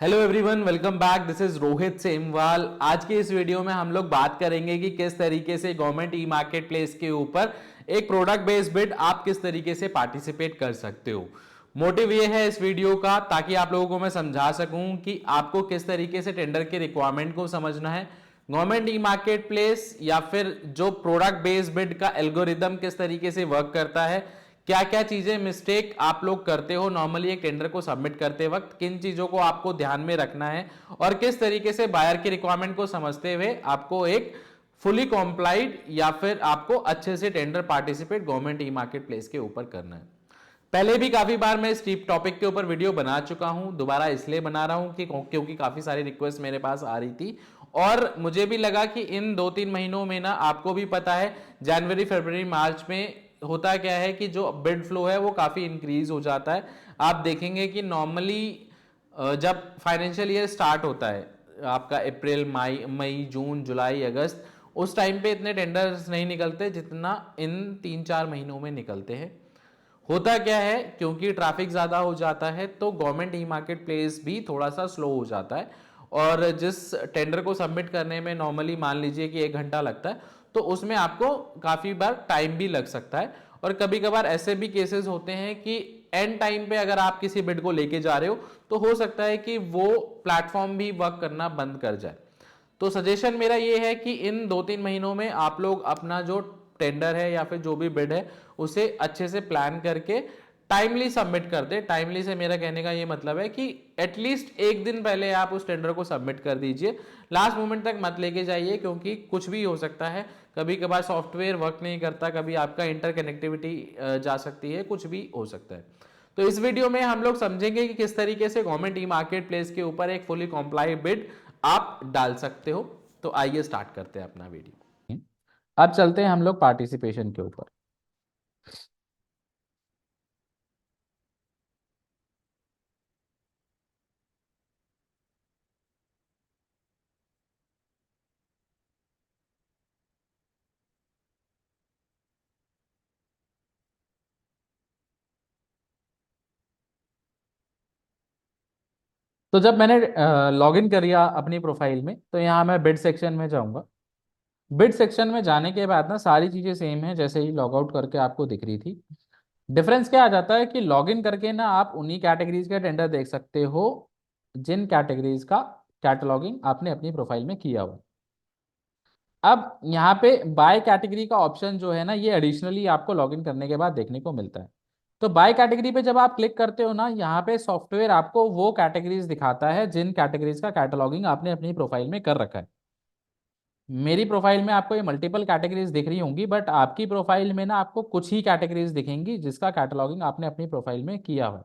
Hello everyone, welcome back. This is Rohit Semwal. आज की इस वीडियो में हम लोग बात करेंगे कि किस तरीके से गवर्नमेंट ई मार्केट प्लेस के ऊपर एक प्रोडक्ट बेस्ड बिड आप किस तरीके से पार्टिसिपेट कर सकते हो। मोटिव ये है इस वीडियो का ताकि आप लोगों को मैं समझा सकूं कि आपको किस तरीके से टेंडर के रिक्वायरमेंट को समझना है, गवर्नमेंट ई मार्केट प्लेस या फिर जो प्रोडक्ट बेस्ड बिड का एल्गोरिदम किस तरीके से वर्क करता है, क्या क्या चीजें मिस्टेक आप लोग करते हो नॉर्मली एक टेंडर को सबमिट करते वक्त, किन चीजों को आपको ध्यान में रखना है और किस तरीके से बायर की रिक्वायरमेंट को समझते हुए आपको एक फुली कॉम्प्लाइड या फिर आपको अच्छे से tender participate government e market place के ऊपर करना है। पहले भी काफी बार मैं इस टॉपिक के ऊपर वीडियो बना चुका हूं, दोबारा इसलिए बना रहा हूं कि क्योंकि काफी सारी रिक्वेस्ट मेरे पास आ रही थी और मुझे भी लगा कि इन 2-3 महीनों में ना, आपको भी पता है जनवरी फरवरी मार्च में होता क्या है कि जो बिड फ्लो है वो काफी इंक्रीज हो जाता है। आप देखेंगे कि नॉर्मली जब फाइनेंशियल ईयर स्टार्ट होता है आपका अप्रैल मई मई जून जुलाई अगस्त, उस टाइम पे इतने टेंडर्स नहीं निकलते जितना इन 3-4 महीनों में निकलते हैं। होता क्या है, क्योंकि ट्रैफिक ज़्यादा हो जाता है तो गवर्नमेंट ई मार्केट प्लेस भी थोड़ा सा स्लो हो जाता है और जिस टेंडर को सबमिट करने में नॉर्मली मान लीजिए कि 1 घंटा लगता है, तो उसमें आपको काफ़ी बार टाइम भी लग सकता है। और कभी कभार ऐसे भी केसेस होते हैं कि एंड टाइम पे अगर आप किसी बिड को लेके जा रहे हो तो हो सकता है कि वो प्लेटफॉर्म भी वर्क करना बंद कर जाए। तो सजेशन मेरा ये है कि इन 2-3 महीनों में आप लोग अपना जो टेंडर है या फिर जो भी बिड है उसे अच्छे से प्लान करके टाइमली सबमिट कर दे। टाइमली से मेरा कहने का ये मतलब है कि एटलीस्ट एक दिन पहले आप उस टेंडर को सबमिट कर दीजिए, लास्ट मोमेंट तक मत लेके जाइए, क्योंकि कुछ भी हो सकता है। कभी कभार सॉफ्टवेयर वर्क नहीं करता, कभी आपका इंटरकनेक्टिविटी जा सकती है, कुछ भी हो सकता है। तो इस वीडियो में हम लोग समझेंगे कि किस तरीके से गवर्नमेंट ई मार्केट प्लेस के ऊपर एक फुली कॉम्प्लाई बिड आप डाल सकते हो। तो आइए स्टार्ट करते हैं अपना वीडियो। अब चलते हैं हम लोग पार्टिसिपेशन के ऊपर। तो जब मैंने लॉग इन कर लिया अपनी प्रोफाइल में, तो यहाँ मैं बिड सेक्शन में जाऊंगा। बिड सेक्शन में जाने के बाद ना सारी चीजें सेम है जैसे ही लॉग आउट करके आपको दिख रही थी। डिफरेंस क्या आ जाता है कि लॉग इन करके ना आप उन्हीं कैटेगरीज के टेंडर देख सकते हो जिन कैटेगरीज का कैटलॉगिंग आपने अपनी प्रोफाइल में किया हुआ। अब यहाँ पे बाय कैटेगरी का ऑप्शन जो है ना, ये एडिशनली आपको लॉगिन करने के बाद देखने को मिलता है। तो बाय कैटेगरी पे जब आप क्लिक करते हो ना, यहाँ पे सॉफ्टवेयर आपको वो कैटेगरीज दिखाता है जिन कैटेगरीज का कैटलॉगिंग आपने अपनी प्रोफाइल में कर रखा है। मेरी प्रोफाइल में आपको ये मल्टीपल कैटेगरीज दिख रही होंगी, बट आपकी प्रोफाइल में ना आपको कुछ ही कैटेगरीज दिखेंगी जिसका कैटलॉगिंग आपने अपनी प्रोफाइल में किया हुआ है।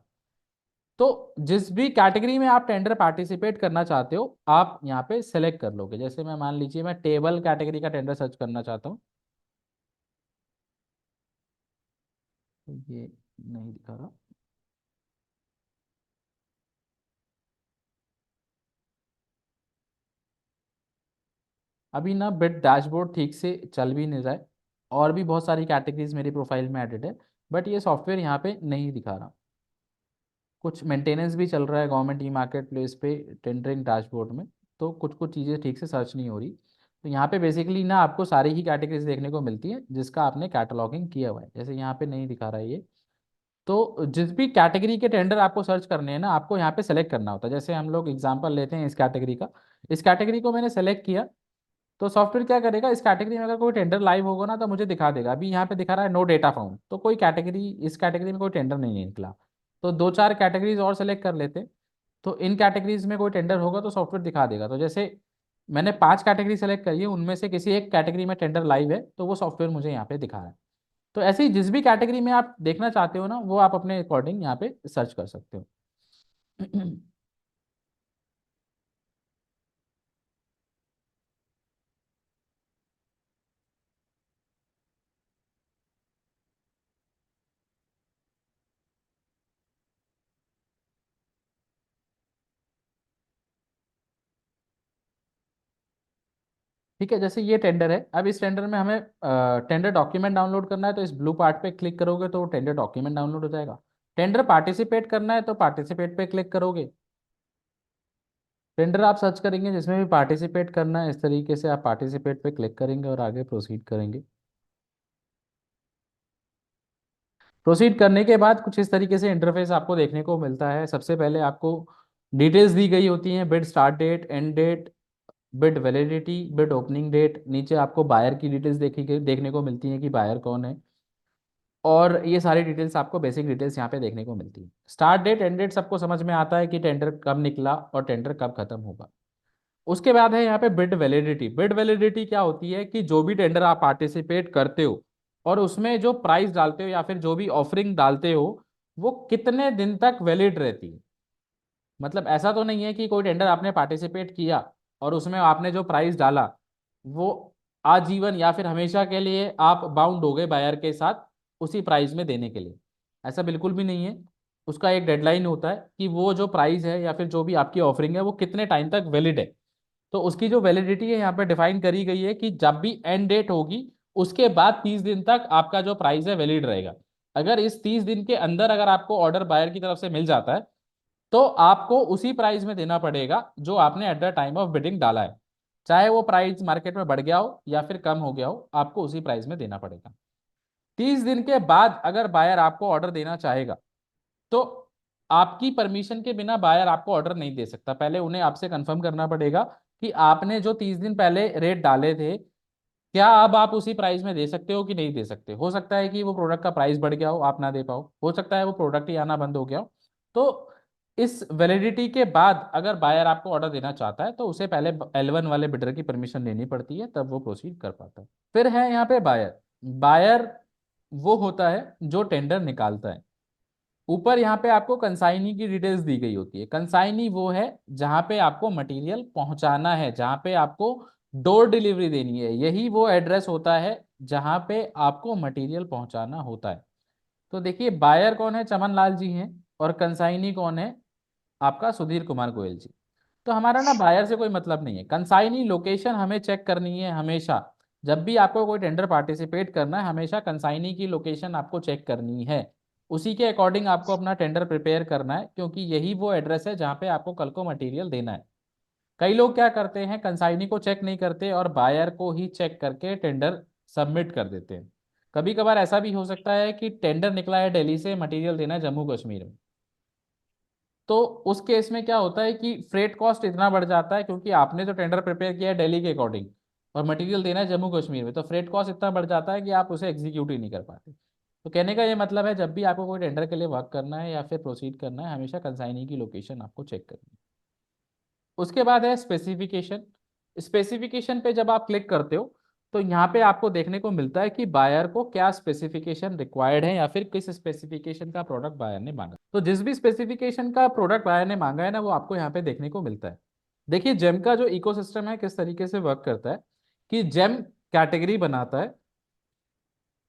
तो जिस भी कैटेगरी में आप टेंडर पार्टिसिपेट करना चाहते हो आप यहाँ पे सेलेक्ट कर लोगे। जैसे मैं मान लीजिए मैं टेबल कैटेगरी का टेंडर सर्च करना चाहता हूँ, तो ये नहीं दिखा रहा। अभी ना बिट डैशबोर्ड ठीक से चल भी नहीं रहा है और भी बहुत सारी कैटेगरीज मेरी प्रोफाइल में एडिड है, बट ये सॉफ्टवेयर यहाँ पे नहीं दिखा रहा। कुछ मेंटेनेंस भी चल रहा है गवर्नमेंट ई मार्केट प्लेस पे टेंडरिंग डैशबोर्ड में, तो कुछ कुछ चीज़ें ठीक से सर्च नहीं हो रही। तो यहाँ पे बेसिकली ना आपको सारी ही कैटेगरीज देखने को मिलती है जिसका आपने कैटलॉगिंग किया हुआ है। जैसे यहाँ पे नहीं दिखा रहा है ये। तो जिस भी कैटेगरी के टेंडर आपको सर्च करने हैं ना, आपको यहाँ पे सेलेक्ट करना होता है। जैसे हम लोग एग्जांपल लेते हैं इस कैटेगरी का। इस कैटेगरी को मैंने सेलेक्ट किया, तो सॉफ्टवेयर क्या करेगा, इस कैटेगरी में अगर कोई टेंडर लाइव होगा ना तो मुझे दिखा देगा। अभी यहाँ पे दिखा रहा है नो डेटा फाउंड, तो कोई कैटेगरी, इस कैटेगरी में कोई टेंडर नहीं निकला। तो 2-4 कैटेगरीज और सेलेक्ट कर लेते, तो इन कैटेगरीज में कोई टेंडर होगा तो सॉफ्टवेयर दिखा देगा। तो जैसे मैंने 5 कैटेगरी सेलेक्ट करी है, उनमें से किसी एक कैटेगरी में टेंडर लाइव है तो वो सॉफ्टवेयर मुझे यहाँ पे दिखा रहा है। तो ऐसे ही जिस भी कैटेगरी में आप देखना चाहते हो ना, वो आप अपने अकॉर्डिंग यहाँ पे सर्च कर सकते हो। ठीक है, जैसे ये टेंडर है। अब इस टेंडर में हमें टेंडर डॉक्यूमेंट डाउनलोड करना है, तो इस ब्लू पार्ट पे क्लिक करोगे तो टेंडर डॉक्यूमेंट डाउनलोड हो जाएगा। टेंडर पार्टिसिपेट करना है तो पार्टिसिपेट पे क्लिक करोगे टेंडर आप सर्च करेंगे जिसमें भी पार्टिसिपेट करना है, इस तरीके से आप पार्टिसिपेट पे क्लिक करेंगे और आगे प्रोसीड करेंगे। प्रोसीड करने के बाद कुछ इस तरीके से इंटरफेस आपको देखने को मिलता है। सबसे पहले आपको डिटेल्स दी गई होती हैं, bid start date, end date, bid validity, bid opening date. नीचे आपको बायर की डिटेल्स देखने को मिलती हैं कि बायर कौन है, और ये सारी डिटेल्स आपको बेसिक डिटेल्स यहाँ पे देखने को मिलती है। स्टार्ट डेट एंड डेट सबको समझ में आता है कि टेंडर कब निकला और टेंडर कब खत्म होगा। उसके बाद है यहाँ पे बिड वैलिडिटी। बिड वैलिडिटी क्या होती है कि जो भी टेंडर आप पार्टिसिपेट करते हो और उसमें जो प्राइस डालते हो या फिर जो भी ऑफरिंग डालते हो, वो कितने दिन तक वैलिड रहती है। मतलब ऐसा तो नहीं है कि कोई टेंडर आपने पार्टिसिपेट किया और उसमें आपने जो प्राइस डाला वो आजीवन या फिर हमेशा के लिए आप बाउंड हो गए बायर के साथ उसी प्राइस में देने के लिए। ऐसा बिल्कुल भी नहीं है। उसका एक डेडलाइन होता है कि वो जो प्राइस है या फिर जो भी आपकी ऑफरिंग है वो कितने टाइम तक वैलिड है। तो उसकी जो वैलिडिटी है यहाँ पे डिफाइन करी गई है कि जब भी एंड डेट होगी उसके बाद 30 दिन तक आपका जो प्राइस है वैलिड रहेगा। अगर इस 30 दिन के अंदर अगर आपको ऑर्डर बायर की तरफ से मिल जाता है तो आपको उसी प्राइस में देना पड़ेगा जो आपने at the time of bidding डाला है। चाहे वो प्राइस मार्केट में बढ़ गया हो या फिर कम हो गया हो, आपको उसी प्राइस में देना पड़ेगा। 30 दिन के बाद अगर बायर आपको ऑर्डर देना चाहेगा तो आपकी परमिशन के बिना बायर आपको ऑर्डर नहीं दे सकता। पहले उन्हें आपसे कंफर्म करना पड़ेगा कि आपने जो 30 दिन पहले रेट डाले थे, क्या अब आप उसी प्राइस में दे सकते हो कि नहीं दे सकते। हो सकता है कि वो प्रोडक्ट का प्राइस बढ़ गया हो, आप ना दे पाओ, हो सकता है वो प्रोडक्ट ही आना बंद हो गया हो। तो इस वैलिडिटी के बाद अगर बायर आपको ऑर्डर देना चाहता है तो उसे पहले L1 वाले बिडर की परमिशन लेनी पड़ती है, तब वो प्रोसीड कर पाता है। फिर है यहाँ पे बायर। बायर वो होता है जो टेंडर निकालता है। ऊपर यहाँ पे आपको कंसाइनी की डिटेल्स दी गई होती है। कंसाइनी वो है जहाँ पे आपको मटेरियल पहुंचाना है, जहाँ पे आपको डोर डिलीवरी देनी है, यही वो एड्रेस होता है जहाँ पे आपको मटेरियल पहुंचाना होता है। तो देखिए बायर कौन है, चमन लाल जी हैं, और कंसाइनी कौन है, आपका सुधीर कुमार गोयल जी। तो हमारा ना बायर से कोई मतलब नहीं है। कंसाइनी लोकेशन हमें चेक करनी है हमेशा। जब भी आपको कोई टेंडर पार्टिसिपेट करना है हमेशा कंसाइनी की लोकेशन आपको चेक करनी है। उसी के अकॉर्डिंग आपको अपना टेंडर प्रिपेयर करना है, क्योंकि यही वो एड्रेस है जहाँ पे आपको कल को मटेरियल देना है। कई लोग क्या करते हैं, कंसाइनी को चेक नहीं करते और बायर को ही चेक करके टेंडर सबमिट कर देते हैं। कभी कभार ऐसा भी हो सकता है कि टेंडर निकला है दिल्ली से, मटेरियल देना है जम्मू कश्मीर में। तो उस केस में क्या होता है कि फ्रेट कॉस्ट इतना बढ़ जाता है, क्योंकि आपने जो टेंडर प्रिपेयर किया है दिल्ली के अकॉर्डिंग और मटेरियल देना है जम्मू कश्मीर में, तो फ्रेट कॉस्ट इतना बढ़ जाता है कि आप उसे एग्जीक्यूट ही नहीं कर पाते। तो कहने का ये मतलब है जब भी आपको कोई टेंडर के लिए वर्क करना है या फिर प्रोसीड करना है हमेशा कंसाइनी की लोकेशन आपको चेक करनी है। उसके बाद है स्पेसिफिकेशन। स्पेसिफिकेशन पे जब आप क्लिक करते हो तो यहाँ पे आपको देखने को मिलता है कि बायर को क्या स्पेसिफिकेशन रिक्वायर्ड है या फिर किस स्पेसिफिकेशन का प्रोडक्ट बायर ने मांगा। तो जिस भी स्पेसिफिकेशन का प्रोडक्ट बायर ने मांगा है ना वो आपको यहाँ पे देखने को मिलता है। देखिए जेम का जो इकोसिस्टम है किस तरीके से वर्क करता है कि जेम कैटेगरी बनाता है,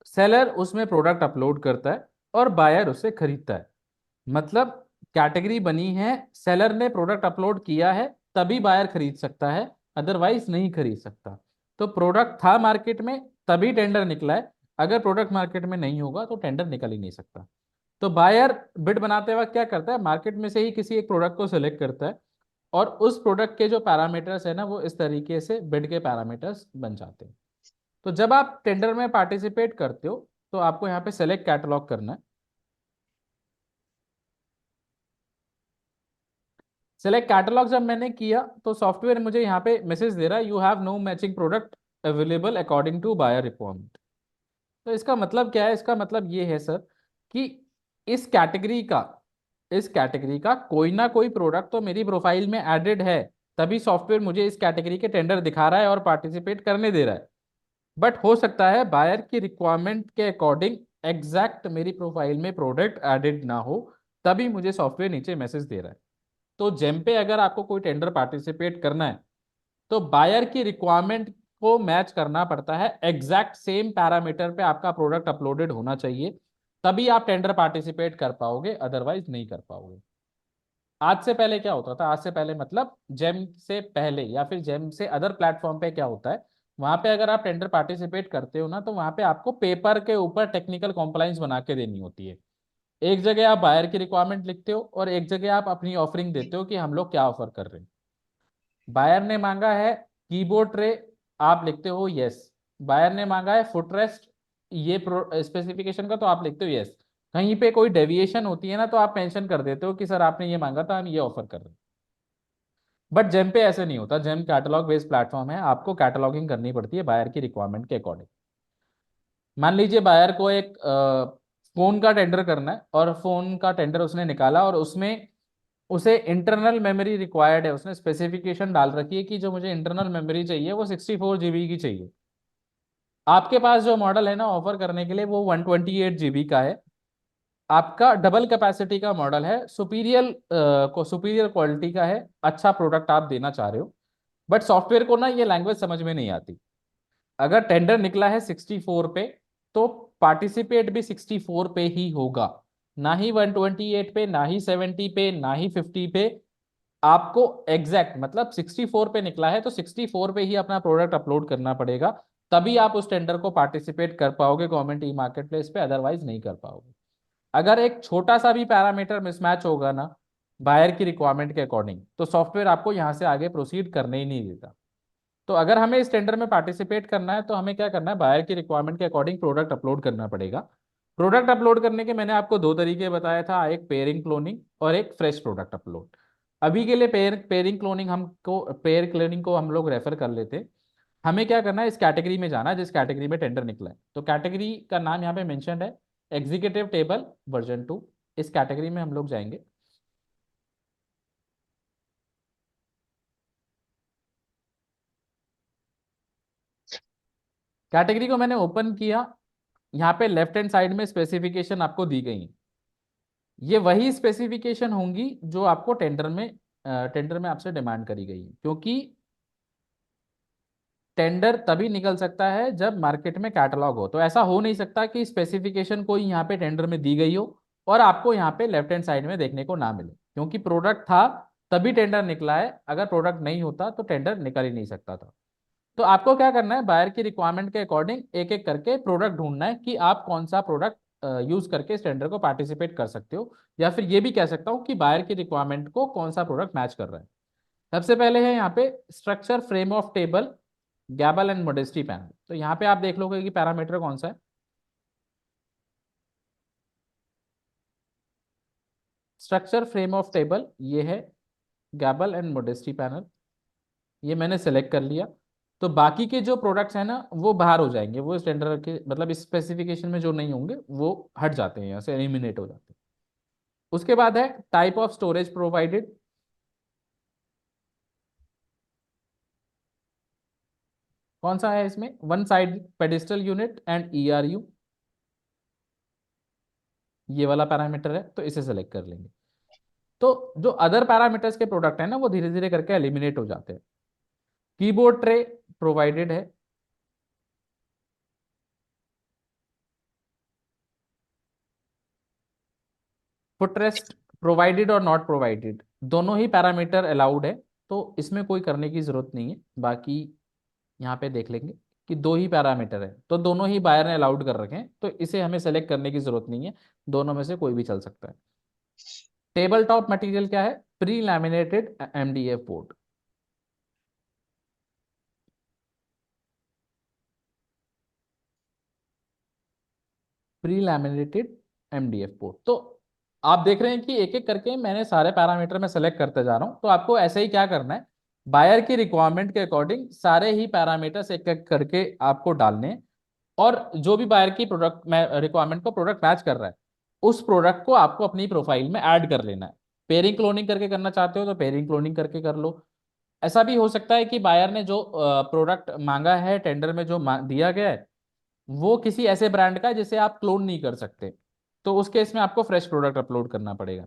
सेलर उसमें प्रोडक्ट अपलोड करता है और बायर उसे खरीदता है। मतलब कैटेगरी बनी है, सेलर ने प्रोडक्ट अपलोड किया है, तभी बायर खरीद सकता है, अदरवाइज नहीं खरीद सकता। तो प्रोडक्ट था मार्केट में तभी टेंडर निकला है। अगर प्रोडक्ट मार्केट में नहीं होगा तो टेंडर निकल ही नहीं सकता। तो बायर बिड बनाते वक्त क्या करता है, मार्केट में से ही किसी एक प्रोडक्ट को सिलेक्ट करता है और उस प्रोडक्ट के जो पैरामीटर्स है ना वो इस तरीके से बिड के पैरामीटर्स बन जाते हैं। तो जब आप टेंडर में पार्टिसिपेट करते हो तो आपको यहाँ पे सेलेक्ट कैटलॉग करना है। सेलेक्ट कैटलॉग जब मैंने किया तो सॉफ्टवेयर मुझे यहाँ पे मैसेज दे रहा है, you have no matching product available according to buyer requirement. तो इसका मतलब क्या है, इसका मतलब ये है सर कि इस कैटेगरी का इस कैटेगरी का कोई ना कोई प्रोडक्ट तो मेरी प्रोफाइल में एडेड है, तभी सॉफ्टवेयर मुझे इस कैटेगरी के टेंडर दिखा रहा है और पार्टिसिपेट करने दे रहा है। बट हो सकता है बायर की रिक्वायरमेंट के अकॉर्डिंग एग्जैक्ट मेरी प्रोफाइल में प्रोडक्ट एडेड ना हो, तभी मुझे सॉफ्टवेयर नीचे मैसेज दे रहा है। तो जेम पे अगर आपको कोई टेंडर पार्टिसिपेट करना है तो बायर की रिक्वायरमेंट को मैच करना पड़ता है, एग्जैक्ट सेम पैरामीटर पे आपका प्रोडक्ट अपलोडेड होना चाहिए, तभी आप टेंडर पार्टिसिपेट कर पाओगे, अदरवाइज नहीं कर पाओगे। आज से पहले क्या होता था, आज से पहले मतलब जेम से पहले या फिर जेम से अदर प्लेटफॉर्म पे क्या होता है, वहां पे अगर आप टेंडर पार्टिसिपेट करते हो ना तो वहां पे आपको पेपर के ऊपर टेक्निकल कॉम्प्लाइंस बना के देनी होती है। एक जगह आप बायर की रिक्वायरमेंट लिखते हो और एक जगह आप अपनी ऑफरिंग देते हो कि हम लोग क्या ऑफर कर रहे हैं। बायर ने मांगा है कीबोर्ड ट्रे, आप लिखते हो यस। बायर ने मांगा है फुटरेस्ट, ये स्पेसिफिकेशन का, तो आप लिखते हो यस। कहीं पे कोई डेविएशन होती है ना तो आप मेंशन कर देते हो कि सर आपने ये मांगा था, हम ये ऑफर कर रहे हैं। बट जेम पे ऐसे नहीं होता, जेम कैटलॉग बेस्ड प्लेटफॉर्म है, आपको कैटलॉगिंग करनी पड़ती है बायर की रिक्वायरमेंट के अकॉर्डिंग। मान लीजिए बायर को एक फोन का टेंडर करना है, और फोन का टेंडर उसने निकाला और उसमें उसे इंटरनल मेमोरी रिक्वायर्ड है, उसने स्पेसिफिकेशन डाल रखी है कि जो मुझे इंटरनल मेमोरी चाहिए वो 64 GB की चाहिए। आपके पास जो मॉडल है ना ऑफर करने के लिए, वो 128 GB का है, आपका डबल कैपेसिटी का मॉडल है, सुपीरियर क्वालिटी का है, अच्छा प्रोडक्ट आप देना चाह रहे हो। बट सॉफ्टवेयर को ना ये लैंग्वेज समझ में नहीं आती। अगर टेंडर निकला है 64 पे, तो पार्टिसिपेट भी 64 पे ही होगा, ना ही 128 पे, ना ही 70 पे, ना ही 50 पे। आपको एग्जैक्ट मतलब 64 पे निकला है तो 64 पे ही अपना प्रोडक्ट अपलोड करना पड़ेगा, तभी आप उस टेंडर को पार्टिसिपेट कर पाओगे गवर्नमेंट ई मार्केट प्लेस पे, अदरवाइज नहीं कर पाओगे। अगर एक छोटा सा भी पैरामीटर मिसमैच होगा ना बायर की रिक्वायरमेंट के अकॉर्डिंग, तो सॉफ्टवेयर आपको यहां से आगे प्रोसीड करने ही नहीं देता। तो अगर हमें इस टेंडर में पार्टिसिपेट करना है तो हमें क्या करना है, बायर की रिक्वायरमेंट के अकॉर्डिंग प्रोडक्ट अपलोड करना पड़ेगा। प्रोडक्ट अपलोड करने के मैंने आपको दो तरीके बताया था, एक पेयरिंग क्लोनिंग और एक फ्रेश प्रोडक्ट अपलोड। अभी के लिए पेयर क्लोनिंग को हम लोग रेफर कर लेते हैं। हमें क्या करना है, इस कैटेगरी में जाना है जिस कैटेगरी में टेंडर निकला है। तो कैटेगरी का नाम यहाँ पे मेंशन्ड है, एग्जीक्यूटिव टेबल वर्जन 2। इस कैटेगरी में हम लोग जाएंगे। कैटेगरी को मैंने ओपन किया, यहाँ पे लेफ्ट हैंड साइड में स्पेसिफिकेशन आपको दी गई है। ये वही स्पेसिफिकेशन होंगी जो आपको टेंडर में आपसे डिमांड करी गई है, क्योंकि टेंडर तभी निकल सकता है जब मार्केट में कैटलॉग हो। तो ऐसा हो नहीं सकता कि स्पेसिफिकेशन कोई यहाँ पे टेंडर में दी गई हो और आपको यहाँ पे लेफ्ट हैंड साइड में देखने को ना मिले, क्योंकि प्रोडक्ट था तभी टेंडर निकला है, अगर प्रोडक्ट नहीं होता तो टेंडर निकल ही नहीं सकता था। तो आपको क्या करना है, बायर की रिक्वायरमेंट के अकॉर्डिंग एक एक करके प्रोडक्ट ढूंढना है कि आप कौन सा प्रोडक्ट यूज करके इस टेंडर को पार्टिसिपेट कर सकते हो, या फिर ये भी कह सकता हूँ कि बायर की रिक्वायरमेंट को कौन सा प्रोडक्ट मैच कर रहा है। सबसे पहले है यहाँ पे structure frame of table, gable end modesty panel. तो यहाँ पे आप देख लोगे कि पैरामीटर कौन सा है, स्ट्रक्चर फ्रेम ऑफ टेबल ये है, गैबल एंड मोडेस्टी पैनल ये मैंने सेलेक्ट कर लिया। तो बाकी के जो प्रोडक्ट्स हैं ना वो बाहर हो जाएंगे, वो स्टैंडर्ड के मतलब इस स्पेसिफिकेशन में जो नहीं होंगे वो हट जाते हैं, यहाँ से एलिमिनेट हो जाते हैं। उसके बाद है टाइप ऑफ स्टोरेज प्रोवाइडेड। कौन सा है इसमें, one side pedestal unit and ERU, ये वाला पैरामीटर है तो इसे सेलेक्ट कर लेंगे। तो जो अदर पैरामीटर्स के प्रोडक्ट है ना वो धीरे धीरे करके एलिमिनेट हो जाते हैं। कीबोर्ड ट्रे प्रोवाइडेड है, फुटरेस्ट प्रोवाइडेड और नॉट प्रोवाइडेड, दोनों ही पैरामीटर अलाउड है, तो इसमें कोई करने की जरूरत नहीं है। बाकी यहाँ पे देख लेंगे कि दो ही पैरामीटर है तो दोनों ही बायर ने अलाउड कर रखे हैं, तो इसे हमें सेलेक्ट करने की जरूरत नहीं है, दोनों में से कोई भी चल सकता है। टेबल टॉप मटेरियल क्या है, pre laminated MDF board. Pre laminated MDF board. तो आप देख रहे हैं कि एक एक करके मैंने सारे पैरामीटर में सेलेक्ट करते जा रहा हूं, तो आपको ऐसे ही क्या करना है, बायर की रिक्वायरमेंट के अकॉर्डिंग सारे ही पैरामीटर्स एक एक करके आपको डालने हैं। और जो भी बायर की प्रोडक्ट में रिक्वायरमेंट को प्रोडक्ट मैच कर रहा है, उस प्रोडक्ट को आपको अपनी प्रोफाइल में ऐड कर लेना है। पेयरिंग क्लोनिंग करके करना चाहते हो तो पेयरिंग क्लोनिंग करके कर लो। ऐसा भी हो सकता है कि बायर ने जो प्रोडक्ट मांगा है टेंडर में, जो दिया गया है वो किसी ऐसे ब्रांड का है जिसे आप क्लोन नहीं कर सकते, तो उस केस में आपको फ्रेश प्रोडक्ट अपलोड करना पड़ेगा।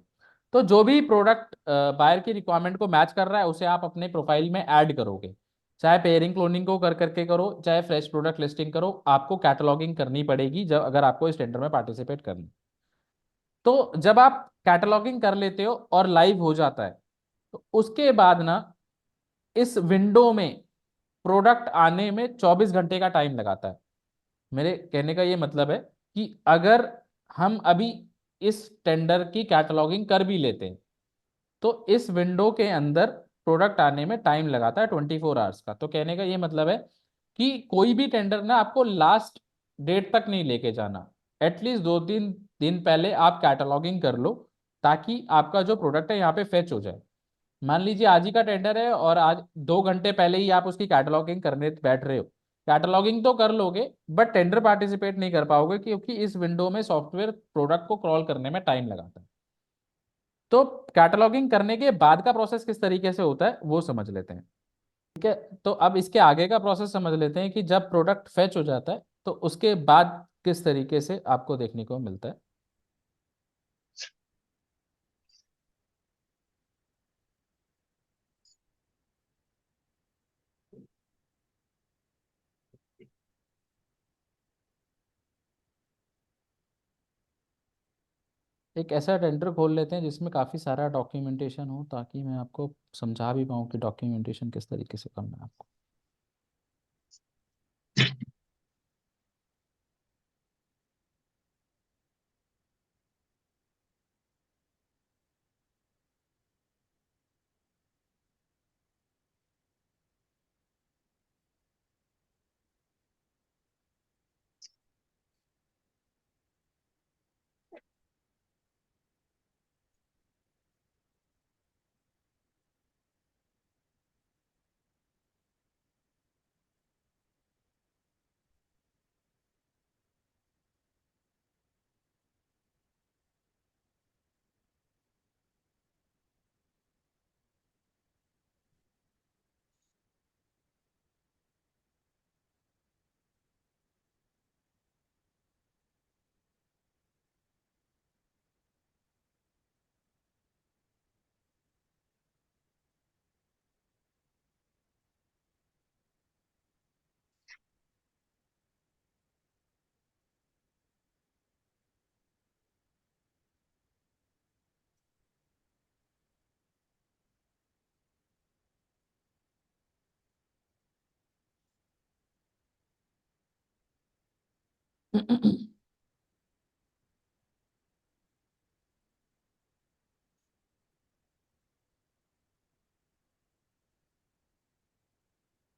तो जो भी प्रोडक्ट बायर की रिक्वायरमेंट को मैच कर रहा है उसे आप अपने प्रोफाइल में ऐड करोगे, चाहे पेयरिंग क्लोनिंग को कर करके करो, चाहे फ्रेश प्रोडक्ट लिस्टिंग करो, आपको कैटलॉगिंग करनी पड़ेगी जब अगर आपको इस टेंडर में पार्टिसिपेट करना। तो जब आप कैटलॉगिंग कर लेते हो और लाइव हो जाता है, तो उसके बाद ना इस विंडो में प्रोडक्ट आने में 24 घंटे का टाइम लगाता है। मेरे कहने का ये मतलब है कि अगर हम अभी इस टेंडर की कैटलॉगिंग कर भी लेते हैं, तो इस विंडो के अंदर प्रोडक्ट आने में टाइम लगाता है 24 आवर्स का। तो कहने का ये मतलब है कि कोई भी टेंडर ना आपको लास्ट डेट तक नहीं लेके जाना, एटलीस्ट 2-3 दिन पहले आप कैटलॉगिंग कर लो, ताकि आपका जो प्रोडक्ट है यहाँ पे फेच हो जाए। मान लीजिए आज ही का टेंडर है और आज 2 घंटे पहले ही आप उसकी कैटलॉगिंग करने बैठ रहे हो, कैटलॉगिंग तो कर लोगे बट टेंडर पार्टिसिपेट नहीं कर पाओगे, क्योंकि इस विंडो में सॉफ्टवेयर प्रोडक्ट को क्रॉल करने में टाइम लगाता है। तो कैटलॉगिंग करने के बाद का प्रोसेस किस तरीके से होता है वो समझ लेते हैं। ठीक है, तो अब इसके आगे का प्रोसेस समझ लेते हैं कि जब प्रोडक्ट फेच हो जाता है तो उसके बाद किस तरीके से आपको देखने को मिलता है। एक ऐसा टेंडर खोल लेते हैं जिसमें काफ़ी सारा डॉक्यूमेंटेशन हो, ताकि मैं आपको समझा भी पाऊँ कि डॉक्यूमेंटेशन किस तरीके से करना है आपको।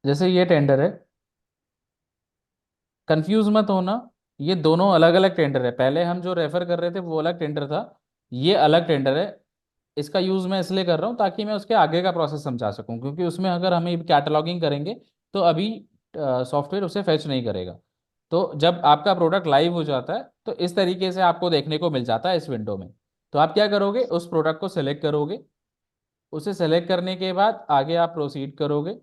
जैसे ये टेंडर है, कंफ्यूज मत होना, ये दोनों अलग अलग टेंडर है। पहले हम जो रेफर कर रहे थे वो अलग टेंडर था, ये अलग टेंडर है। इसका यूज मैं इसलिए कर रहा हूँ ताकि मैं उसके आगे का प्रोसेस समझा सकूं, क्योंकि उसमें अगर हमें कैटलॉगिंग करेंगे तो अभी सॉफ्टवेयर उसे फेच नहीं करेगा। तो जब आपका प्रोडक्ट लाइव हो जाता है तो इस तरीके से आपको देखने को मिल जाता है इस विंडो में। तो आप क्या करोगे, उस प्रोडक्ट को सिलेक्ट करोगे, उसे सेलेक्ट करने के बाद आगे आप प्रोसीड करोगे।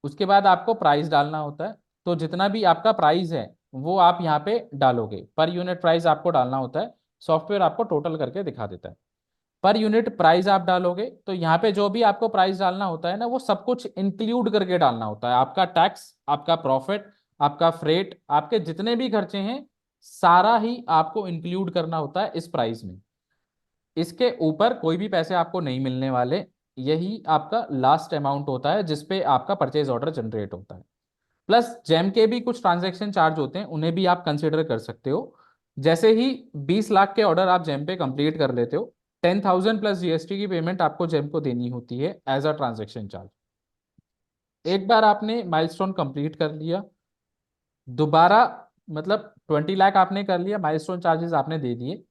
उसके बाद आपको प्राइस डालना होता है। तो जितना भी आपका प्राइस है वो आप यहाँ पे डालोगे, पर यूनिट प्राइस आपको डालना होता है। सॉफ्टवेयर आपको टोटल करके दिखा देता है। पर यूनिट प्राइस आप डालोगे तो यहाँ पे जो भी आपको प्राइस डालना होता है ना, वो सब कुछ इंक्लूड करके डालना होता है। आपका टैक्स, आपका प्रॉफिट, आपका फ्रेट, आपके जितने भी खर्चे हैं, सारा ही आपको इंक्लूड करना होता है इस प्राइस में। इसके ऊपर कोई भी पैसे आपको नहीं मिलने वाले। यही आपका लास्ट अमाउंट होता है जिसपे आपका परचेज ऑर्डर जनरेट होता है। प्लस जेम के भी कुछ ट्रांजैक्शन चार्ज होते हैं, उन्हें भी आप कंसिडर कर सकते हो। जैसे ही 20 लाख के ऑर्डर आप जेम पे कंप्लीट कर लेते हो, 10,000 प्लस जीएसटी की पेमेंट आपको जेम को देनी होती है एज अ ट्रांजैक्शन चार्ज। एक बार आपने माइलस्टोन कंप्लीट कर लिया, दोबारा मतलब 20 लाख आपने कर लिया, माइलस्टोन चार्जेस आपने दे दिए।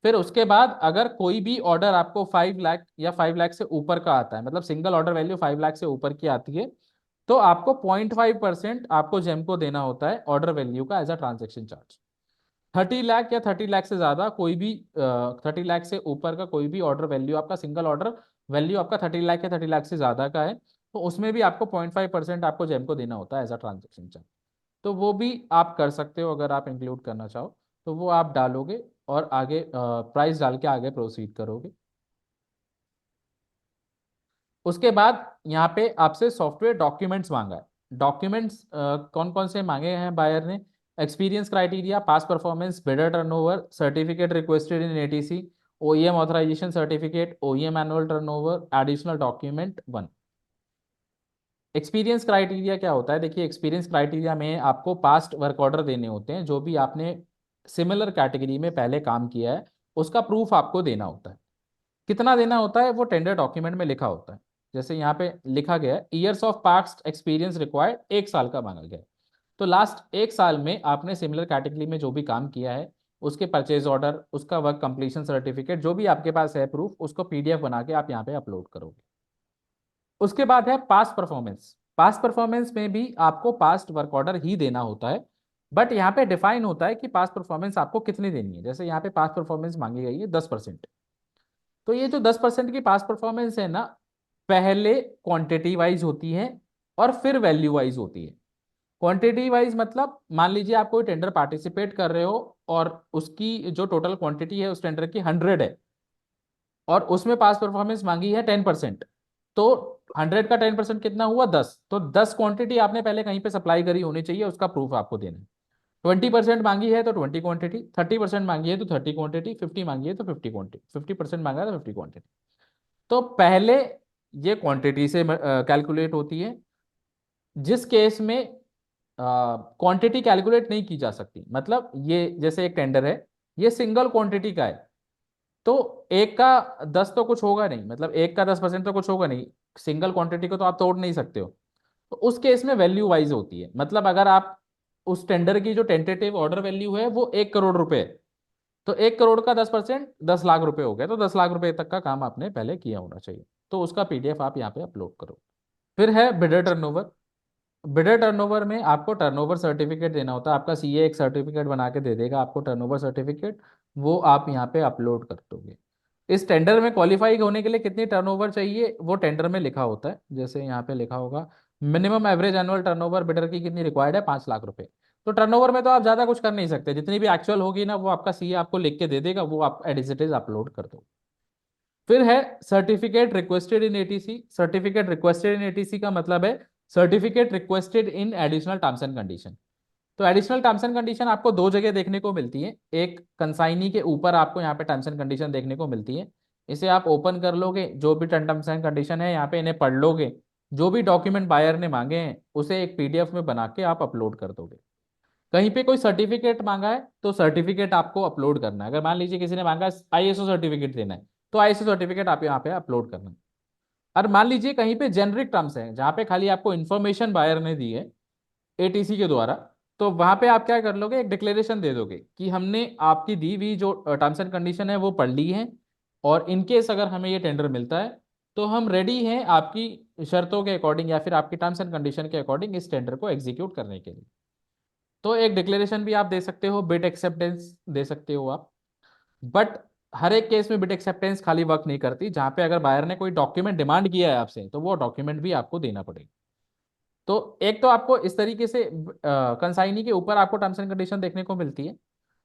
फिर उसके बाद अगर कोई भी ऑर्डर आपको 5 लाख या 5 लाख से ऊपर का आता है, मतलब सिंगल ऑर्डर वैल्यू 5 लाख से ऊपर की आती है, तो आपको 0.5% आपको जेम को देना होता है ऑर्डर वैल्यू का as a transaction charge. 30 lakh या 30 लाख से ज्यादा कोई भी 30 लाख से ऊपर का कोई भी ऑर्डर वैल्यू, आपका सिंगल ऑर्डर वैल्यू आपका 30 लाख या 30 लाख से ज्यादा का है, तो उसमें भी आपको 0.5% आपको जेम को देना होता है एज अ ट्रांजेक्शन चार्ज। तो वो भी आप कर सकते हो अगर आप इंक्लूड करना चाहो, तो वो आप डालोगे और आगे प्राइस डाल के आगे प्रोसीड करोगे। उसके बाद यहाँ पे आपसे सॉफ्टवेयर डॉक्यूमेंट्स मांगा है। डॉक्यूमेंट्स कौन कौन से मांगे हैं बायर ने? Experience criteria, past performance, bidder turnover, certificate requested in ATC, OEM authorization certificate, OEM annual turnover, additional document 1। Experience criteria क्या होता है? देखिए, एक्सपीरियंस क्राइटेरिया में आपको पास्ट वर्क ऑर्डर देने होते हैं, जो भी आपने सिमिलर कैटेगरी में पहले काम किया है उसका प्रूफ आपको देना होता है। कितना देना होता है वो टेंडर डॉक्यूमेंट में लिखा होता है। जैसे यहाँ पे लिखा गया है years of past experience required, 1 साल का मांगा गया है। तो लास्ट 1 साल में आपने सिमिलर कैटेगरी में जो भी काम किया है, उसके परचेज ऑर्डर, उसका वर्क कंप्लीशन सर्टिफिकेट, जो भी आपके पास है प्रूफ, उसको पीडीएफ बना के आप यहाँ पे अपलोड करोगे। उसके बाद है पास्ट परफॉर्मेंस। पास्ट परफॉर्मेंस में भी आपको पास्ट वर्क ऑर्डर ही देना होता है, बट यहाँ पे डिफाइन होता है कि पास्ट परफॉर्मेंस आपको कितनी देनी है। जैसे यहाँ पे पास्ट परफॉर्मेंस मांगी गई है 10%। तो ये जो 10% की पास्ट परफॉर्मेंस है ना, पहले क्वांटिटी वाइज होती है और फिर वैल्यू वाइज होती है। क्वांटिटी वाइज मतलब मान लीजिए आप कोई टेंडर पार्टिसिपेट कर रहे हो और उसकी जो टोटल क्वांटिटी है उस टेंडर की 100 है, और उसमें पास परफॉर्मेंस मांगी है 10%। तो 100 का 10% कितना हुआ? 10। तो 10 क्वांटिटी आपने पहले कहीं पे सप्लाई करी होनी चाहिए, उसका प्रूफ आपको देना है। 20% मांगी है तो 20 क्वांटिटी, 30% मांगी है तो 30 क्वांटिटी, 50 मांगी है तो 50 क्वांटिटी, 50% मांगा है तो 50 क्वांटिटी। तो पहले ये क्वांटिटी से कैलकुलेट होती है। जिस केस में क्वांटिटी कैलकुलेट नहीं की जा सकती, मतलब ये जैसे एक टेंडर है, ये सिंगल क्वांटिटी का है, तो एक का 10 तो कुछ होगा नहीं, मतलब एक का 10% तो कुछ होगा नहीं। सिंगल क्वांटिटी को तो आप तोड़ नहीं सकते हो। तो उस केस में वैल्यू वाइज होती है। मतलब अगर आप उस टेंडर की जो टेंटेटिव ऑर्डर वैल्यू है वो 1 करोड़ रुपए है, तो 1 करोड़ का 10% 10 लाख रुपए हो गया, तो 10 लाख रुपए तक का काम आपने पहले किया होना चाहिए। तो उसका पीडीएफ आप यहाँ पे अपलोड करो। फिर है बिडर टर्नओवर। बिडर टर्नओवर में आपको टर्नओवर सर्टिफिकेट देना होता है। आपका सीए एक सर्टिफिकेट बना के दे देगा आपको, टर्नओवर सर्टिफिकेट, वो आप यहाँ पे अपलोड कर दोगे। इस टेंडर में क्वालिफाई होने के लिए कितनी टर्नओवर चाहिए वो टेंडर में लिखा होता है। जैसे यहाँ पे लिखा होगा minimum average annual turnover bidder की कितनी रिक्वायर्ड है, 5 लाख रुपए। तो टर्नओवर में तो आप ज्यादा कुछ कर नहीं सकते, जितनी भी एक्चुअल होगी ना वो आपका सीए आपको लिख के दे देगा, वो आप एज इट इज अपलोड कर दो। फिर है certificate requested in ATC. Certificate requested in ATC का मतलब है certificate requested in additional terms and condition. तो एडिशनल टर्म्स एंड कंडीशन आपको दो जगह देखने को मिलती है। एक कंसाइनी के ऊपर आपको यहाँ पे टर्म्स एंड कंडीशन देखने को मिलती है। इसे आप ओपन कर लोगे, जो भी टर्म्स एंड कंडीशन है यहाँ पे इन्हें पढ़ लोगे। जो भी डॉक्यूमेंट बायर ने मांगे हैं उसे एक पीडीएफ में बना के आप अपलोड कर दोगे। कहीं पे कोई सर्टिफिकेट मांगा है तो सर्टिफिकेट आपको अपलोड करना है। अगर मान लीजिए किसी ने मांगा आईएसओ सर्टिफिकेट देना है, तो आईएसओ सर्टिफिकेट आप यहाँ पे अपलोड करना है। और मान लीजिए कहीं पे जेनरिक टर्म्स है जहाँ पे खाली आपको इन्फॉर्मेशन बायर ने दी है एटीसी के द्वारा, तो वहां पे आप क्या कर लोगे, एक डिक्लेरेशन दे दोगे कि हमने आपकी दी हुई जो टर्म्स एंड कंडीशन है वो पढ़ ली है, और इनकेस अगर हमें ये टेंडर मिलता है तो हम रेडी हैं आपकी शर्तों के अकॉर्डिंग या फिर आपकी टर्म्स एंड कंडीशन के अकॉर्डिंग इस टेंडर को एग्जीक्यूट करने के लिए। तो एक डिक्लेरेशन भी आप दे सकते हो, बिड एक्सेप्टेंस दे सकते हो आप। बट हर एक केस में बिड एक्सेप्टेंस खाली वर्क नहीं करती। जहां पे अगर बायर ने कोई डॉक्यूमेंट डिमांड किया है आपसे तो वो डॉक्यूमेंट भी आपको देना पड़ेगा। तो एक तो आपको इस तरीके से कंसाइनी के ऊपर आपको टर्म्स एंड कंडीशन देखने को मिलती है।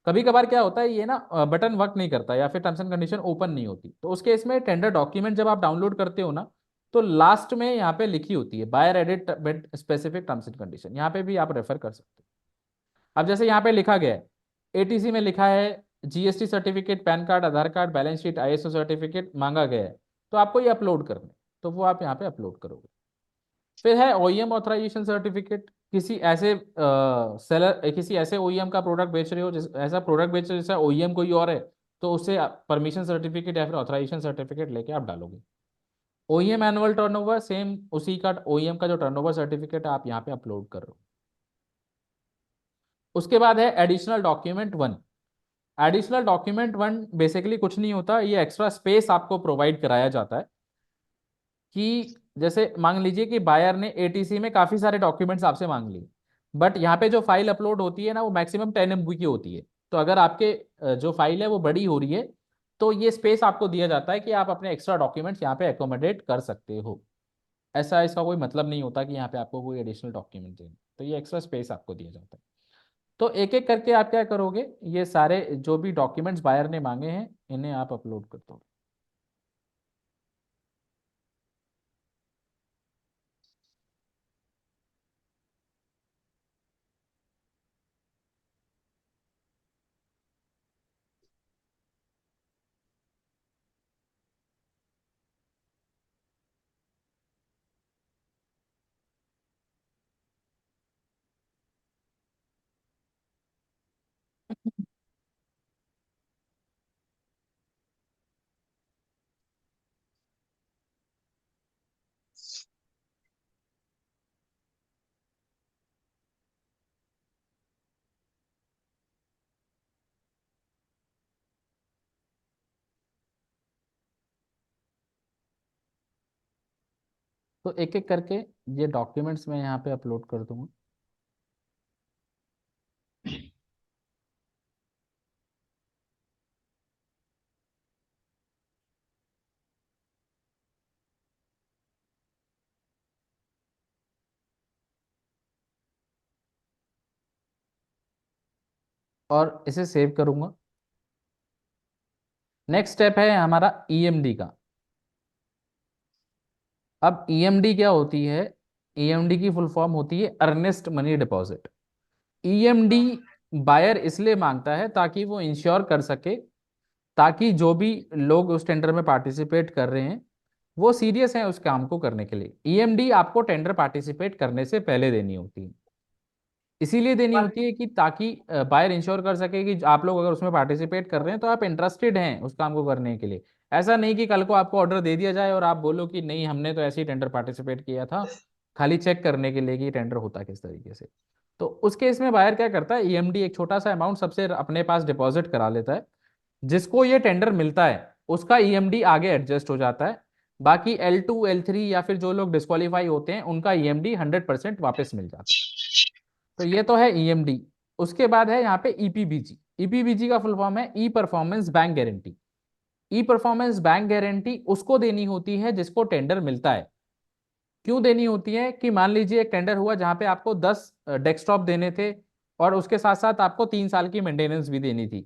कभी कभार क्या होता है ये ना बटन वर्क नहीं करता या फिर टर्म्स एंड कंडीशन ओपन नहीं होती, तो उस केस में टेंडर डॉक्यूमेंट जब आप डाउनलोड करते हो ना, तो लास्ट में यहाँ पे लिखी होती है buyer edit bid specific terms and condition, यहाँ पे भी आप रेफर कर सकते हो। अब जैसे यहाँ पे लिखा गया है, एटीसी में लिखा है GST certificate, PAN card, Aadhaar card, balance sheet, ISO certificate मांगा गया है, तो आपको ये अपलोड करना है, तो वो आप यहाँ पे अपलोड करोगे। फिर है ओईएम ऑथराइजेशन सर्टिफिकेट। किसी ऐसे सेलर, किसी ऐसे ओईएम का प्रोडक्ट बेच रहे हो, जिस ऐसा प्रोडक्ट बेच रहे हो जैसा ओईएम कोई और है, तो उससे परमिशन सर्टिफिकेट या फिर ऑथराइजेशन सर्टिफिकेट लेके आप डालोगे। ओईएम एनुअल टर्नओवर, सेम उसी का ओईएम का जो टर्नओवर सर्टिफिकेट आप यहाँ पे अपलोड कर रहे हो। उसके बाद है additional document one. Additional document one basically कुछ नहीं होता, ये एक्स्ट्रा स्पेस आपको प्रोवाइड कराया जाता है कि जैसे मान लीजिए कि बायर ने एटीसी में काफी सारे डॉक्यूमेंट्स आपसे मांग लिए, बट यहाँ पे जो फाइल अपलोड होती है ना वो मैक्सिमम 10 MB की होती है। तो अगर आपके जो फाइल है वो बड़ी हो रही है, तो ये स्पेस आपको दिया जाता है कि आप अपने एक्स्ट्रा डॉक्यूमेंट्स यहाँ पे एकोमोडेट कर सकते हो। ऐसा इसका कोई मतलब नहीं होता कि यहाँ पे आपको कोई एडिशनल डॉक्यूमेंट देना, तो ये एक्स्ट्रा स्पेस आपको दिया जाता है। तो एक एक करके आप क्या करोगे, ये सारे जो भी डॉक्यूमेंट्स बायर ने मांगे हैं इन्हें आप अपलोड कर दो। तो एक एक करके ये डॉक्यूमेंट्स मैं यहाँ पे अपलोड कर दूंगा। और इसे सेव करूंगा। नेक्स्ट स्टेप है हमारा ईएमडी का। अब ईएमडी क्या होती है? ईएमडी की फुल फॉर्म होती है earnest money deposit. EMD buyer इसलिए मांगता है ताकि वो इंश्योर कर सके, ताकि जो भी लोग उस टेंडर में पार्टिसिपेट कर रहे हैं वो सीरियस हैं उस काम को करने के लिए। ईएमडी आपको टेंडर पार्टिसिपेट करने से पहले देनी होती है। इसीलिए देनी होती है कि ताकि बायर इंश्योर कर सके कि आप लोग अगर उसमें पार्टिसिपेट कर रहे हैं तो आप इंटरेस्टेड हैं उस काम को करने के लिए। ऐसा नहीं कि कल को आपको ऑर्डर दे दिया जाए और आप बोलो कि नहीं, हमने तो ऐसे ही टेंडर पार्टिसिपेट किया था, खाली चेक करने के लिए कि टेंडर होता किस तरीके से। तो उस केस में बायर क्या करता है, ईएमडी एक छोटा सा अमाउंट सबसे अपने पास डिपॉजिट करा लेता है। जिसको ये टेंडर मिलता है उसका ईएमडी आगे एडजस्ट हो जाता है। बाकी L2 L3 या फिर जो लोग डिस्क्वालीफाई होते हैं उनका ईएमडी 100% वापस मिल जाता है। तो ये तो है ईएमडी। उसके बाद है यहाँ पे ईपीबीजी। ईपीबीजी का फुल फॉर्म है ई परफॉर्मेंस बैंक गारंटी। ई परफॉर्मेंस बैंक गारंटी उसको देनी होती है जिसको टेंडर मिलता है। क्यों देनी होती है कि मान लीजिए एक टेंडर हुआ जहां पे आपको 10 डेस्कटॉप देने थे और उसके साथ साथ आपको 3 साल की मेंटेनेंस भी देनी थी।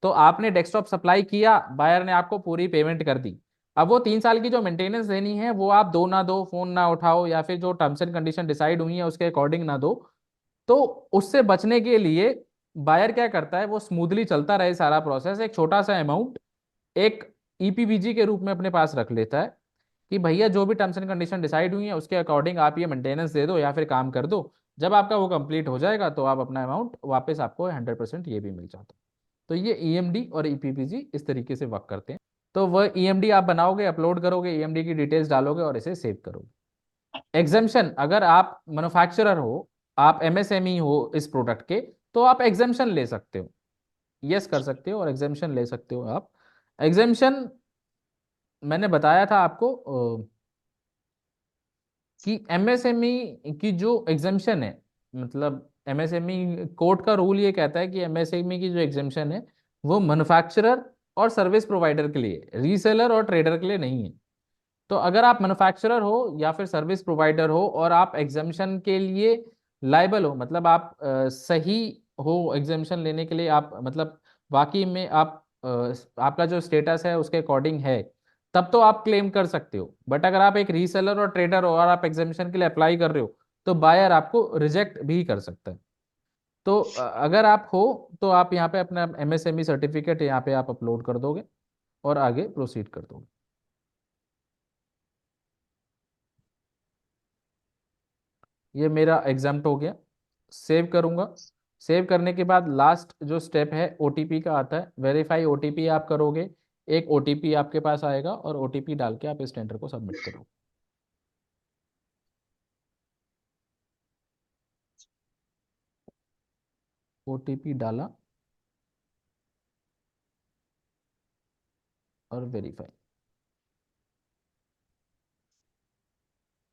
तो आपने डेस्कटॉप सप्लाई किया, बायर ने आपको पूरी पेमेंट कर दी। अब वो 3 साल की जो मेंटेनेंस देनी है वो आप दो ना दो, फोन ना उठाओ या फिर जो टर्म्स एंड कंडीशन डिसाइड हुई है उसके अकॉर्डिंग ना दो। तो उससे बचने के लिए बायर क्या करता है, वो स्मूथली चलता रहे सारा प्रोसेस, एक छोटा सा अमाउंट एक ईपीबीजी के रूप में अपने पास रख लेता है कि भैया जो भी टर्म्स एंड कंडीशन डिसाइड हुई है उसके अकॉर्डिंग आप ये मेंटेनेंस दे दो या फिर काम कर दो। जब आपका वो कंप्लीट हो जाएगा तो आप अपना अमाउंट वापस, आपको 100% ये भी मिल जाता है। तो ये ईएमडी और ईपीपीजी इस तरीके से वर्क करते हैं। तो वह ईएमडी आप बनाओगे, अपलोड करोगे, ईएमडी की डिटेल्स डालोगे और इसे सेव करोगे। एग्जाम्शन, अगर आप मैन्युफैक्चरर हो, आप एमएसएमई हो इस प्रोडक्ट के, तो आप एग्जाम्शन ले सकते हो। यस कर सकते हो और एग्जाम्शन ले सकते हो आप। एग्जाम्शन मैंने बताया था आपको कि एमएसएमई की जो एग्जाम्शन है, मतलब एमएसएमई कोर्ट का रूल ये कहता है कि एमएसएमई की जो एग्जाम्शन है वो मैन्युफैक्चरर और सर्विस प्रोवाइडर के लिए, रीसेलर और ट्रेडर के लिए नहीं है। तो अगर आप मैन्युफैक्चरर हो या फिर सर्विस प्रोवाइडर हो और आप एग्जाम्शन के लिए लाइबल हो, मतलब आप सही हो एग्जाम्शन लेने के लिए, आप मतलब वाकई में आप आपका जो स्टेटस है उसके अकॉर्डिंग है, तब तो आप क्लेम कर सकते हो। बट अगर आप एक रीसेलर और ट्रेडर हो और आप एग्जाम्शन के लिए अप्लाई कर रहे हो तो बायर आपको रिजेक्ट भी कर सकता है। तो अगर आप हो तो आप यहाँ पे अपना एमएसएमई सर्टिफिकेट यहाँ पे आप अपलोड कर दोगे और आगे प्रोसीड कर दोगे। ये मेरा एग्जाम्प्ट हो गया। सेव करूंगा। सेव करने के बाद लास्ट जो स्टेप है ओटीपी का आता है, वेरीफाई ओटीपी आप करोगे। एक ओटीपी आपके पास आएगा और ओटीपी डाल के आप इस टेंडर को सबमिट करोगे। ओटीपी डाला और वेरीफाई।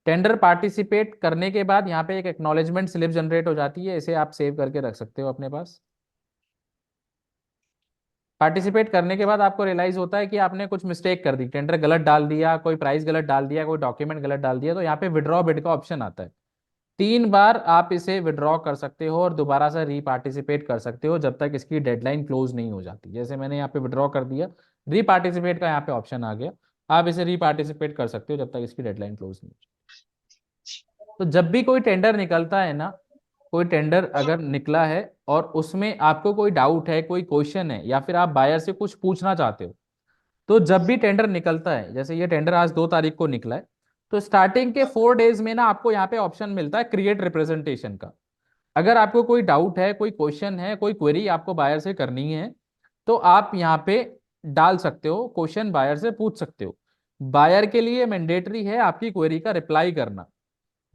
टेंडर पार्टिसिपेट करने के बाद यहाँ पे एक एक्नॉलेजमेंट स्लिप जनरेट हो जाती है, इसे आप सेव करके रख सकते हो अपने पास। पार्टिसिपेट करने के बाद आपको रियलाइज होता है कि आपने कुछ मिस्टेक कर दी, टेंडर गलत डाल दिया, कोई प्राइस गलत डाल दिया, कोई डॉक्यूमेंट गलत डाल दिया, तो यहाँ पे विड्रॉ बिड का ऑप्शन आता है। 3 बार आप इसे विड्रॉ कर सकते हो और दोबारा से रीपार्टिसिपेट कर सकते हो जब तक इसकी डेडलाइन क्लोज नहीं हो जाती। जैसे मैंने यहाँ पे विड्रॉ कर दिया, रीपार्टिसिपेट का यहाँ पे ऑप्शन आ गया, आप इसे रीपार्टिसिपेट कर सकते हो जब तक इसकी डेडलाइन क्लोज नहीं हो। तो जब भी कोई टेंडर निकलता है ना, कोई टेंडर अगर निकला है और उसमें आपको कोई डाउट है, कोई क्वेश्चन है या फिर आप बायर से कुछ पूछना चाहते हो, तो जब भी टेंडर निकलता है, जैसे ये टेंडर आज 2 तारीख को निकला है, तो स्टार्टिंग के 4 डेज में ना आपको यहाँ पे ऑप्शन मिलता है क्रिएट रिप्रेजेंटेशन का। अगर आपको कोई डाउट है, कोई क्वेश्चन है, कोई क्वेरी आपको बायर से करनी है, तो आप यहाँ पे डाल सकते हो, क्वेश्चन बायर से पूछ सकते हो। बायर के लिए मैंडेटरी है आपकी क्वेरी का रिप्लाई करना।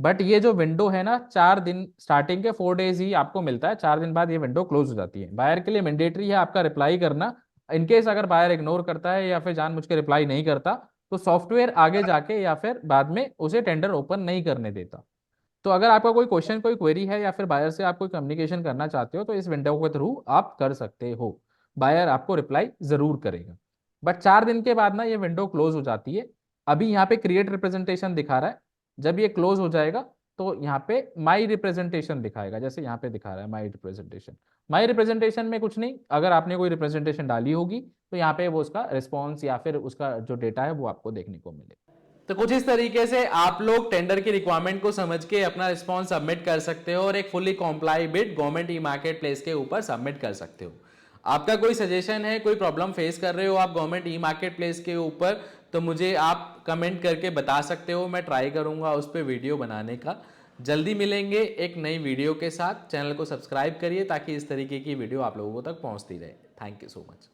बट ये जो विंडो है ना, 4 दिन, स्टार्टिंग के 4 डेज ही आपको मिलता है, 4 दिन बाद ये विंडो क्लोज हो जाती है। बायर के लिए मैंडेटरी है आपका रिप्लाई करना। इनकेस अगर बायर इग्नोर करता है या फिर जानबूझ के रिप्लाई नहीं करता, तो सॉफ्टवेयर आगे जाके या फिर बाद में उसे टेंडर ओपन नहीं करने देता। तो अगर आपका कोई क्वेश्चन, कोई क्वेरी है या फिर बायर से आप कोई कम्युनिकेशन करना चाहते हो तो इस विंडो के थ्रू आप कर सकते हो। बायर आपको रिप्लाई जरूर करेगा। बट 4 दिन के बाद ना ये विंडो क्लोज हो जाती है। अभी यहाँ पे क्रिएट रिप्रेजेंटेशन दिखा रहा है, जब ये क्लोज हो जाएगा तो यहाँ पे माई रिप्रेजेंटेशन दिखाएगा, जैसे यहाँ पे दिखा रहा है माई रिप्रेजेंटेशन। माई रिप्रेजेंटेशन में कुछ नहीं, अगर आपने कोई रिप्रेजेंटेशन डाली होगी तो यहाँ पे वो उसका रिस्पॉन्स या फिर उसका जो डेटा है वो आपको देखने को मिलेगा। तो कुछ इस तरीके से आप लोग टेंडर की रिक्वायरमेंट को समझ के अपना रिस्पॉन्स सबमिट कर सकते हो और एक fully comply bid government e market place के ऊपर सबमिट कर सकते हो। आपका कोई सजेशन है, कोई प्रॉब्लम फेस कर रहे हो आप गवर्नमेंट ई मार्केट प्लेस के ऊपर, तो मुझे आप कमेंट करके बता सकते हो। मैं ट्राई करूंगा उस पर वीडियो बनाने का। जल्दी मिलेंगे एक नई वीडियो के साथ। चैनल को सब्सक्राइब करिए ताकि इस तरीके की वीडियो आप लोगों तक पहुंचती रहे। Thank you so much.